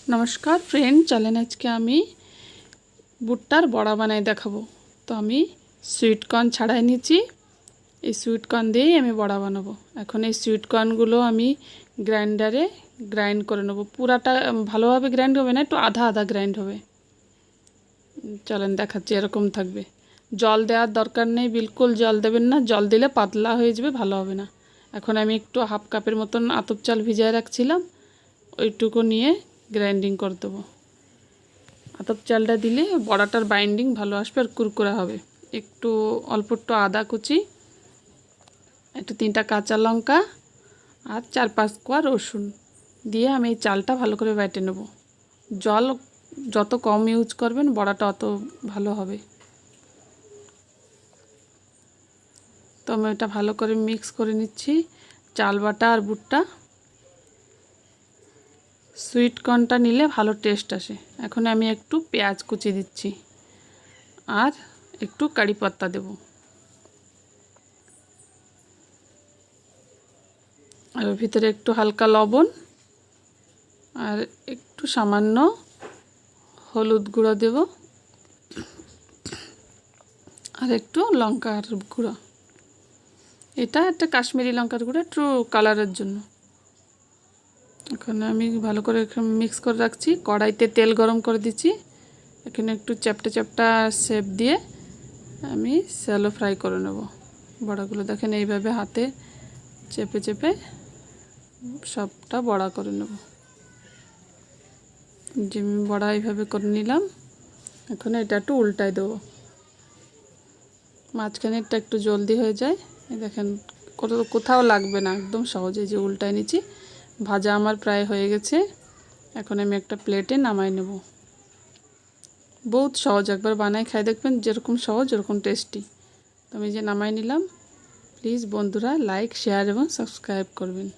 नमस्कार फ्रेंड, चलें आज के आमी भुट्टार बड़ा बनाई देखाबो। तो आमी सुइट कर्न छाड़ाई निची। এই সুইট কর্ন দিয়েই আমি বড়া বানাবো। এখন এই সুইট কর্নগুলো আমি গ্রাইন্ডারে গ্রাইন্ড করে নেব। পুরাটা ভালোভাবে গ্রাইন্ড হবে না, একটু আধা আধা গ্রাইন্ড হবে। চলেন দেখাচ্ছি, এরকম থাকবে। জল দেওয়ার দরকার নেই, বিলকুল জল দেবেন না, জল দিলে পাতলা হয়ে যাবে, ভালো হবে না। এখন আমি একটু হাফ কাপের মতন আতপ চাল ভিজিয়ে রাখছিলাম, ওইটুকু নিয়ে গ্রাইন্ডিং করে দেবো। আতপ চালটা দিলে বড়াটার বাইন্ডিং ভালো আসবে আর কুরকুরা হবে। একটু অল্প একটু আদা কুচি, একটু 3টা কাঁচা লঙ্কা আর 4-5 কোয়া রসুন দিয়ে আমি এই চালটা ভালো করে বেটে নেব। জল যত কম ইউজ করবেন বড়াটা অত ভালো হবে। তো আমি এটা ভালো করে মিক্স করে নিচ্ছি, চাল বাটা আর ভুট্টা। সুইট কর্নটা নিলে ভালো টেস্ট আসে। এখন আমি একটু পেঁয়াজ কুচি দিচ্ছি আর একটু কারি পাতা দেব, আর ওর ভিতরে একটু হালকা লবণ আর একটু সামান্য হলুদ গুঁড়ো দেব আর একটু লঙ্কার গুঁড়ো। এটা একটা কাশ্মীরি লঙ্কার গুঁড়ো, একটু কালারের জন্য। এখন আমি ভালো করে মিক্স করে রাখছি। কড়াইতে তেল গরম করে দিচ্ছি। এখানে একটু চ্যাপটা চ্যাপটা শেপ দিয়ে আমি শ্যালো ফ্রাই করে নেব বড়াগুলো। দেখেন এইভাবে হাতে চেপে চেপে সবটা বড়া করে নেব। যে আমি বড়া এইভাবে করে নিলাম। এখন এটা একটু উল্টায় দেবো, মাঝখানেরটা একটু জলদি হয়ে যায়। এই দেখেন কোথাও লাগবে না, একদম সহজে যে উল্টায় নিচ্ছি। ভাজা আমার প্রায় হয়ে গেছে। এখন আমি একটা প্লেটে নামাই নেব। বহুত সহজ, একবার বানাই খাই দেখবেন, যেরকম সহজ ওরকম টেস্টি। তো আমি যে নামাই নিলাম। প্লিজ বন্ধুরা লাইক, শেয়ার এবং সাবস্ক্রাইব করবেন।